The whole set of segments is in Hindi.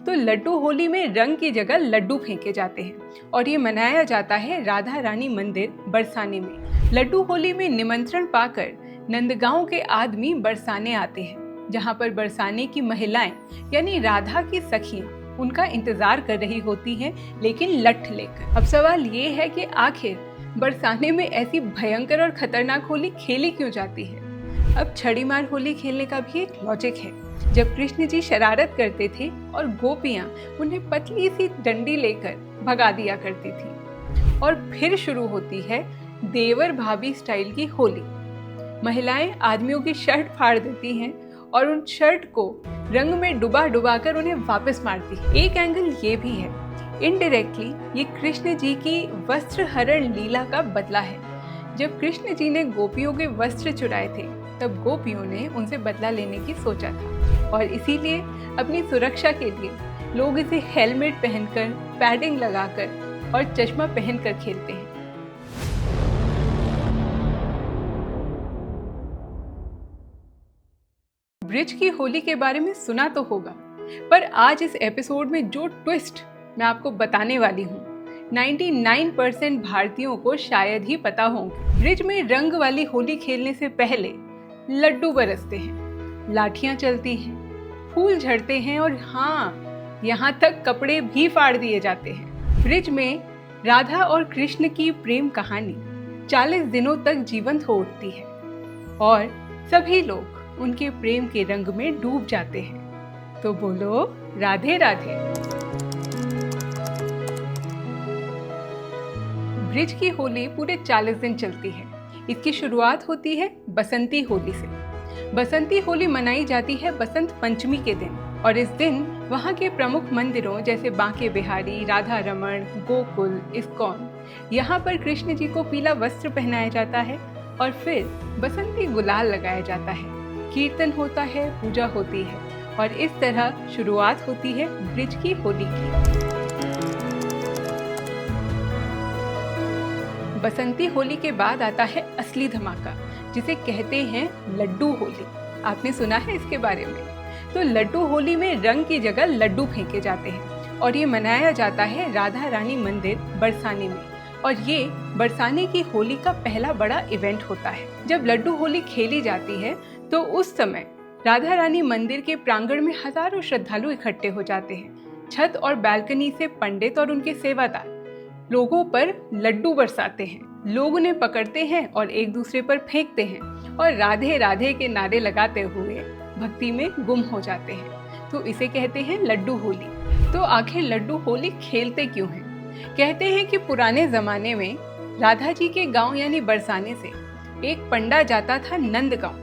तो लड्डू होली में रंग की जगह लड्डू फेंके जाते हैं और ये मनाया जाता है राधा रानी मंदिर बरसाने में। लड्डू होली में निमंत्रण पाकर नंदगांव के आदमी बरसाने आते हैं, जहाँ पर बरसाने की महिलाएं यानी राधा की सखियां उनका इंतजार कर रही होती हैं, लेकिन लठ लेकर। अब सवाल ये है कि आखिर बरसाने में ऐसी भयंकर और खतरनाक होली खेली क्यों जाती है? अब छड़ी मार होली खेलने का भी एक लॉजिक है। जब कृष्ण जी शरारत करते थे और गोपियां उन्हें पतली सी डंडी लेकर भगा दिया करती थी, और फिर शुरू होती है देवर भाभी स्टाइल की होली। महिलाएं आदमियों की शर्ट फाड़ देती हैं और उन शर्ट को रंग में डुबा कर उन्हें वापस मारती है। एक एंगल ये भी है, इनडायरेक्टली ये कृष्ण जी की वस्त्र हरण लीला का बदला है। जब कृष्ण जी ने गोपियों के वस्त्र चुराए थे, तब गोपियों ने उनसे बदला लेने की सोचा था, और इसीलिए अपनी सुरक्षा के लिए लोग इसे हेलमेट पहनकर, पैडिंग लगाकर और चश्मा पहनकर खेलते हैं। ब्रिज की होली के बारे में सुना तो होगा, पर आज इस एपिसोड में जो ट्विस्ट मैं आपको बताने वाली हूँ 99% भारतीयों को शायद ही पता होंगे। ब्रिज में रंग वाली होली खेलने से पहले लड्डू बरसते हैं, लाठियां चलती हैं, फूल झड़ते हैं और हाँ, यहाँ तक कपड़े भी फाड़ दिए जाते हैं। ब्रिज में राधा और कृष्ण की प्रेम कहानी 40 दिनों तक जीवंत हो उठती है और सभी लोग उनके प्रेम के रंग में डूब जाते हैं। तो बोलो राधे राधे। ब्रिज की होली पूरे 40 दिन चलती है। इसकी शुरुआत होती है बसंती होली से। बसंती होली मनाई जाती है बसंत पंचमी के दिन, और इस दिन वहाँ के प्रमुख मंदिरों जैसे बांके बिहारी, राधा रमण, गोकुल, इस्कॉन, यहाँ पर कृष्ण जी को पीला वस्त्र पहनाया जाता है और फिर बसंती गुलाल लगाया जाता है। कीर्तन होता है, पूजा होती है, और इस तरह शुरुआत होती है ब्रिज की होली की। बसंती होली के बाद आता है असली धमाका, जिसे कहते हैं लड्डू होली। आपने सुना है इसके बारे में? तो लड्डू होली में रंग की जगह लड्डू फेंके जाते हैं और ये मनाया जाता है राधा रानी मंदिर बरसाने में, और ये बरसाने की होली का पहला बड़ा इवेंट होता है। जब लड्डू होली खेली जाती है तो उस समय राधा रानी मंदिर के प्रांगण में हजारों श्रद्धालु इकट्ठे हो जाते हैं। छत और बालकनी से पंडित और उनके सेवादार लोगों पर लड्डू बरसाते हैं। लोग उन्हें पकड़ते हैं और एक दूसरे पर फेंकते हैं और राधे राधे के नारे लगाते हुए भक्ति में गुम हो जाते हैं। तो इसे कहते हैं लड्डू होली। तो आखिर लड्डू होली खेलते क्यों हैं? कहते हैं कि पुराने जमाने में राधा जी के गांव यानी बरसाने से एक पंडा जाता था नंदगांव,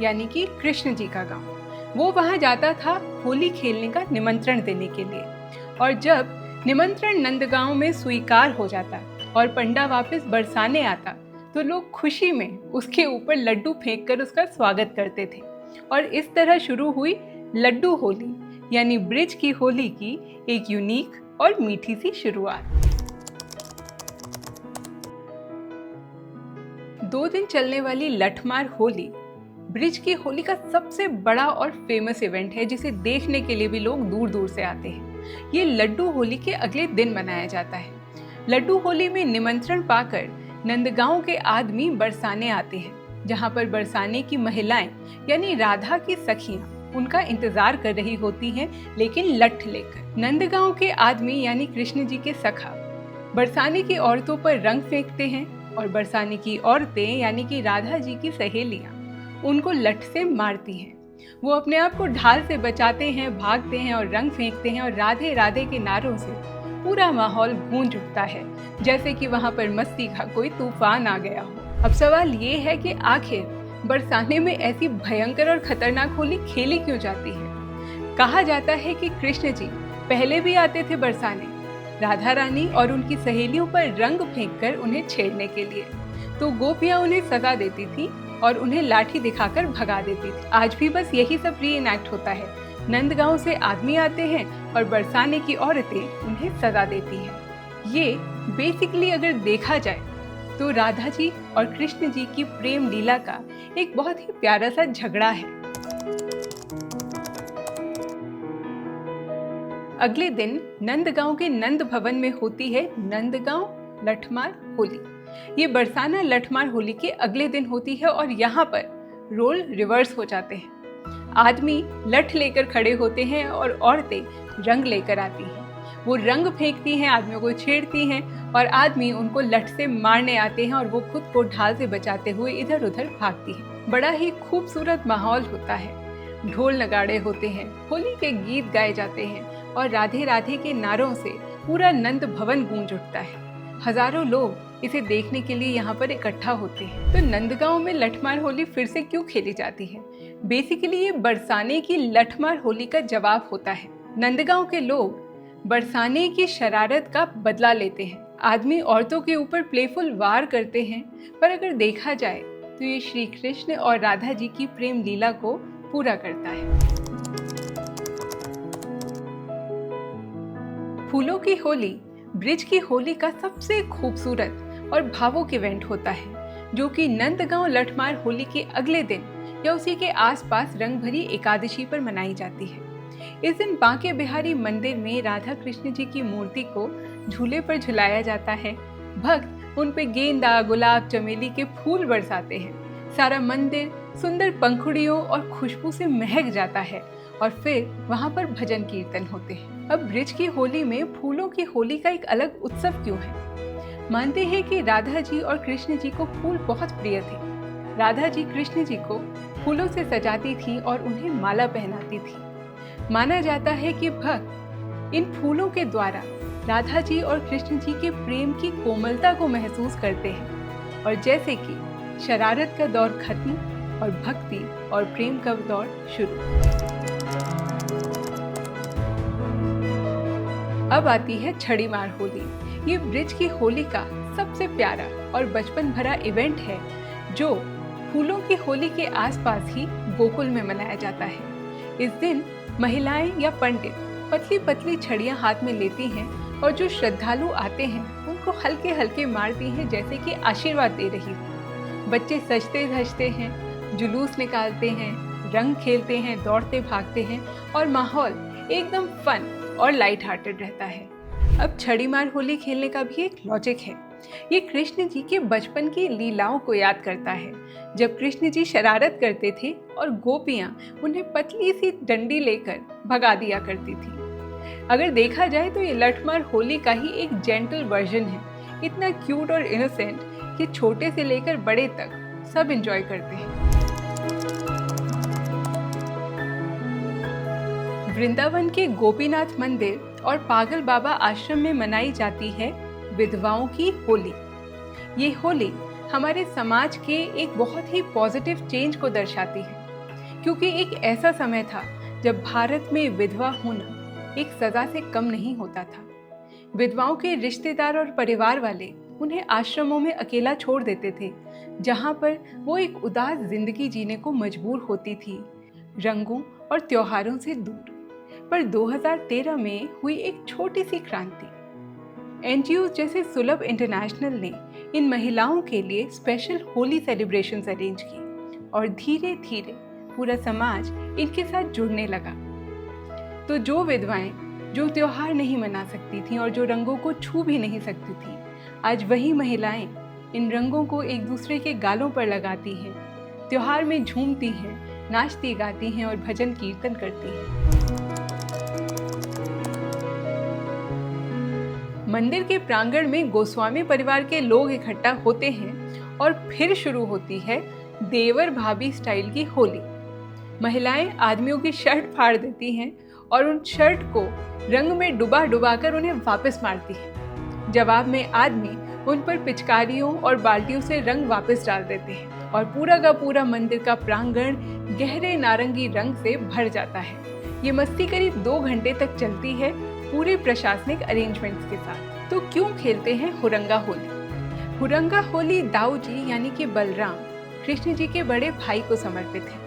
यानी कि कृष्ण जी का गांव। वो वहां जाता था होली खेलने का निमंत्रण देने के लिए, और जब निमंत्रण नंदगांव में स्वीकार हो जाता और पंडा वापस बरसाने आता, तो लोग खुशी में उसके ऊपर लड्डू फेंककर उसका स्वागत करते थे, और इस तरह शुरू हुई लड्डू होली यानी ब्रिज की होली की एक यूनिक और मीठी सी शुरुआत। 2 दिन चलने वाली लठमार होली ब्रिज की होली का सबसे बड़ा और फेमस इवेंट है, जिसे देखने के लिए भी लोग दूर दूर से आते हैं। ये लड्डू होली के अगले दिन मनाया जाता है। लड्डू होली में निमंत्रण पाकर नंदगांव के आदमी बरसाने आते हैं, जहां पर बरसाने की महिलाएं यानी राधा की सखियां उनका इंतजार कर रही होती हैं, लेकिन लठ लेकर। नंदगांव के आदमी यानी कृष्ण जी के सखा बरसाने की औरतों पर रंग फेंकते हैं, और बरसाने की औरतें यानी कि राधा जी की सहेलियां उनको लठ से मारती हैं। वो अपने आप को ढाल से बचाते हैं, भागते हैं और रंग फेंकते हैं, और राधे राधे के नारों से पूरा माहौल गूंज उठता है, जैसे कि वहाँ पर मस्ती का कोई तूफान आ गया हो। अब सवाल ये है कि आखिर बरसाने में ऐसी भयंकर और खतरनाक होली खेली क्यों जाती है? कहा जाता है कि कृष्ण जी पहले भी आते थे बरसाने राधा रानी और उनकी सहेलियों पर रंग फेंककर उन्हें छेड़ने के लिए, तो गोपियां उन्हें सजा देती थी और उन्हें लाठी दिखाकर भगा देती थी। आज भी बस यही सब रीइनैक्ट होता है। नंदगांव से आदमी आते हैं और बरसाने की औरतें उन्हें सजा देती हैं। ये बेसिकली अगर देखा जाए तो राधा जी और कृष्ण जी की प्रेम लीला का एक बहुत ही प्यारा सा झगड़ा है। अगले दिन नंदगांव के नंद भवन में होती है नंदगांव लठमार होली। ये बरसाना लठमार होली के अगले दिन होती है और यहाँ पर रोल रिवर्स हो जाते हैं। आदमी लठ लेकर खड़े होते हैं और औरतें रंग लेकर आती हैं। वो रंग फेंकती हैं, आदमियों को छेड़ती हैं और आदमी उनको लठ से मारने आते हैं और वो खुद को ढाल से बचाते हुए इधर उधर भागती हैं। बड़ा ही खूबसूरत माहौल होता है। ढोल नगाड़े होते हैं, होली के गीत गाए जाते हैं और राधे राधे के नारों से पूरा नंद भवन गूंज उठता है। हजारों लोग इसे देखने के लिए यहाँ पर इकट्ठा होते हैं। तो नंदगांव में लठमार होली फिर से क्यों खेली जाती है? बेसिकली ये बरसाने की लठमार होली का जवाब होता है। नंदगांव के लोग बरसाने की शरारत का बदला लेते हैं। आदमी औरतों के ऊपर प्लेफुल वार करते हैं, पर अगर देखा जाए तो ये श्री कृष्ण और राधा जी की प्रेम लीला को पूरा करता है। फूलों की होली ब्रिज की होली का सबसे खूबसूरत और भावुक इवेंट होता है, जो कि नंदगांव लठमार होली के अगले दिन या उसी के आसपास रंग भरी एकादशी पर मनाई जाती है। इस दिन बांके बिहारी मंदिर में राधा कृष्ण जी की मूर्ति को झूले पर झुलाया जाता है। भक्त उन पे गेंदा, गुलाब, चमेली के फूल बरसाते हैं। सारा मंदिर सुंदर पंखुड़ियों और खुशबू से महक जाता है और फिर वहाँ पर भजन कीर्तन होते हैं। अब ब्रिज की होली में फूलों की होली का एक अलग उत्सव क्यों है? मानते हैं कि राधा जी और कृष्ण जी को फूल बहुत प्रिय थे। राधा जी कृष्ण जी को फूलों से सजाती थी और उन्हें माला पहनाती थी। माना जाता है कि भक्त इन फूलों के द्वारा राधा जी और कृष्ण जी के प्रेम की कोमलता को महसूस करते हैं और जैसे कि शरारत का दौर खत्म और भक्ति और प्रेम का दौर शुरू। अब आती है छड़ी मार होली। ये ब्रिज की होली का सबसे प्यारा और बचपन भरा इवेंट है, जो फूलों की होली के आसपास ही गोकुल में मनाया जाता है। इस दिन महिलाएं या पंडित पतली पतली छड़ियां हाथ में लेती हैं और जो श्रद्धालु आते हैं उनको हल्के हल्के मारती हैं, जैसे कि आशीर्वाद दे रही हो। बच्चे सजते धजते हैं, जुलूस निकालते हैं, रंग खेलते हैं, दौड़ते भागते हैं और माहौल एकदम फन और लाइट हार्टेड रहता है। अब छड़ी मार होली खेलने का भी एक लॉजिक है। ये कृष्ण जी के बचपन की लीलाओं को याद करता है, जब कृष्ण जी शरारत करते थे और गोपियां उन्हें पतली सी डंडी लेकर भगा दिया करती थी। अगर देखा जाए तो ये लठमार होली का ही एक जेंटल वर्जन है। इतना क्यूट और इनोसेंट कि छोटे से लेकर बड़े तक सब एंजॉय करते हैं। वृंदावन के गोपीनाथ मंदिर और पागल बाबा आश्रम में मनाई जाती है विधवाओं की होली। ये होली हमारे समाज के एक बहुत ही पॉजिटिव चेंज को दर्शाती है, क्योंकि एक ऐसा समय था जब भारत में विधवा होना एक सजा से कम नहीं होता था। विधवाओं के रिश्तेदार और परिवार वाले उन्हें आश्रमों में अकेला छोड़ देते थे, जहाँ पर वो एक उदास जिंदगी जीने को मजबूर होती थी, रंगों और त्योहारों से दूर। पर 2013 में हुई एक छोटी सी क्रांति। एनजीओ जैसे सुलभ इंटरनेशनल ने इन महिलाओं के लिए स्पेशल होली सेलिब्रेशंस अरेंज की और धीरे धीरे पूरा समाज इनके साथ जुड़ने लगा। तो जो विधवाएं जो त्योहार नहीं मना सकती थीं और जो रंगों को छू भी नहीं सकती थीं, आज वही महिलाएं इन रंगों को एक दूसरे के गालों पर लगाती हैं, त्योहार में झूमती हैं, नाचती गाती हैं और भजन कीर्तन करती हैं। मंदिर के प्रांगण में गोस्वामी परिवार के लोग इकट्ठा होते हैं और फिर शुरू होती है देवर भाभी स्टाइल की होली। महिलाएं आदमियों की शर्ट फाड़ देती हैं और उन शर्ट को रंग में डुबा डुबा कर उन्हें वापस मारती हैं। जवाब में आदमी उन पर पिचकारियों और बाल्टियों से रंग वापस डाल देते हैं और पूरा का पूरा मंदिर का प्रांगण गहरे नारंगी रंग से भर जाता है। ये मस्ती करीब 2 घंटे तक चलती है, पूरे प्रशासनिक अरेंजमेंट्स के साथ। तो क्यों खेलते हैं हुरंगा होली? हुरंगा होली दाऊ जी यानी कि बलराम कृष्ण जी के बड़े भाई को समर्पित है।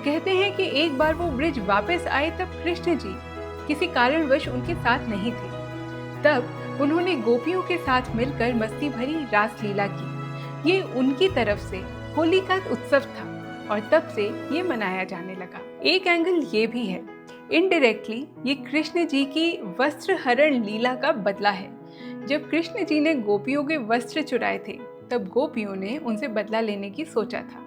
कहते हैं कि एक बार वो ब्रिज वापस आए तब कृष्ण जी किसी कारणवश उनके साथ नहीं थे। तब उन्होंने गोपियों के साथ मिलकर मस्ती भरी रास लीला की। ये उनकी तरफ से होली का उत्सव था और तब से ये मनाया जाने लगा। एक एंगल ये भी है इनडायरेक्टली ये कृष्ण जी की वस्त्र हरण लीला का बदला है। जब कृष्ण जी ने गोपियों के वस्त्र चुराए थे, तब गोपियों ने उनसे बदला लेने की सोचा था।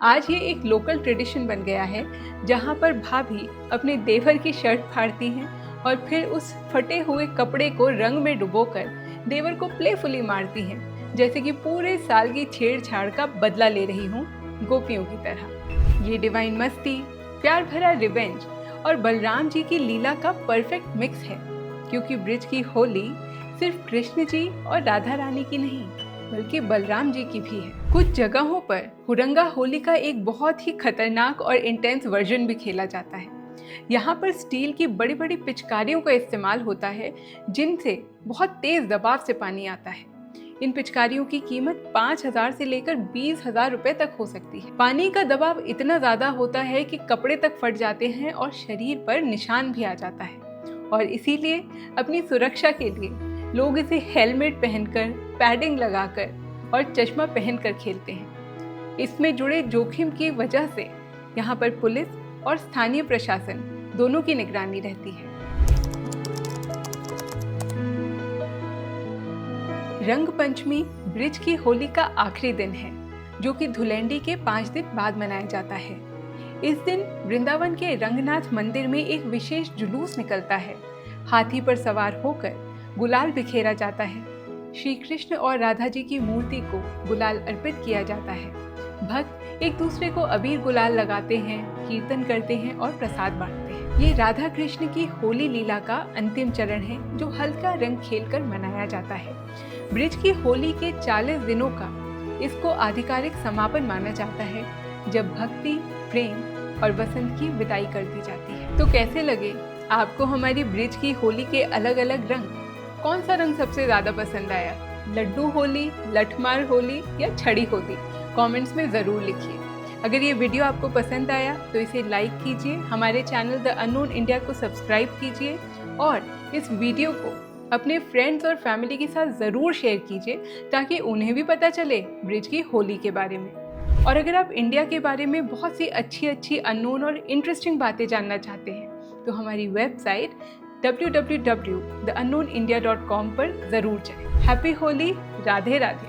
आज ये एक लोकल ट्रेडिशन बन गया है, जहाँ पर भाभी अपने देवर की शर्ट फाड़ती हैं और फिर उस फटे हुए कपड़े को रंग में डुबोकर देवर को प्लेफुली मारती हैं, जैसे कि पूरे साल की छेड़छाड़ का बदला ले रही हूँ गोपियों की तरह। ये डिवाइन मस्ती, प्यार भरा रिवेंज और बलराम जी की लीला का परफेक्ट मिक्स है, क्योंकि ब्रिज की होली सिर्फ कृष्ण जी और राधा रानी की नहीं, बल्कि बलराम जी की भी है। कुछ जगहों पर हुरंगा होली का एक बहुत ही खतरनाक और इंटेंस वर्जन भी खेला जाता है। यहाँ पर स्टील की बड़ी बड़ी पिचकारियों का इस्तेमाल होता है, जिनसे बहुत तेज दबाव से पानी आता है। इन पिचकारियों की कीमत 5,000 से लेकर 20,000 रुपए तक हो सकती है। पानी का दबाव इतना ज्यादा होता है कि कपड़े तक फट जाते हैं और शरीर पर निशान भी आ जाता है, और इसीलिए अपनी सुरक्षा के लिए लोग इसे हेलमेट पहनकर, पैडिंग लगाकर और चश्मा पहनकर खेलते हैं। इसमें जुड़े जोखिम की वजह से यहाँ पर पुलिस और स्थानीय प्रशासन दोनों की निगरानी रहती है। रंग पंचमी ब्रिज की होली का आखिरी दिन है, जो कि धुलेंडी के 5 दिन बाद मनाया जाता है। इस दिन वृंदावन के रंगनाथ मंदिर में एक विशेष जुलूस निकलता है। हाथी पर सवार होकर गुलाल बिखेरा जाता है। श्री कृष्ण और राधा जी की मूर्ति को गुलाल अर्पित किया जाता है। भक्त एक दूसरे को अबीर गुलाल लगाते हैं, कीर्तन करते हैं और प्रसाद बांटते हैं। ये राधा कृष्ण की होली लीला का अंतिम चरण है, जो हल्का रंग खेलकर मनाया जाता है। ब्रिज की होली के 40 दिनों का इसको आधिकारिक समापन माना जाता है, जब भक्ति, प्रेम और बसंत की विदाई कर दी जाती है। तो कैसे लगे आपको हमारी ब्रिज की होली के अलग अलग रंग? कौन सा रंग सबसे ज़्यादा पसंद आया? लड्डू होली, लठमार होली या छड़ी होली? कमेंट्स में ज़रूर लिखिए। अगर ये वीडियो आपको पसंद आया तो इसे लाइक कीजिए, हमारे चैनल द अननोन इंडिया को सब्सक्राइब कीजिए और इस वीडियो को अपने फ्रेंड्स और फैमिली के साथ ज़रूर शेयर कीजिए, ताकि उन्हें भी पता चले ब्रिज की होली के बारे में। और अगर आप इंडिया के बारे में बहुत सी अच्छी अननोन और इंटरेस्टिंग बातें जानना चाहते हैं, तो हमारी वेबसाइट www.theunknownindia.com पर ज़रूर जाएं। हैप्पी होली, राधे राधे।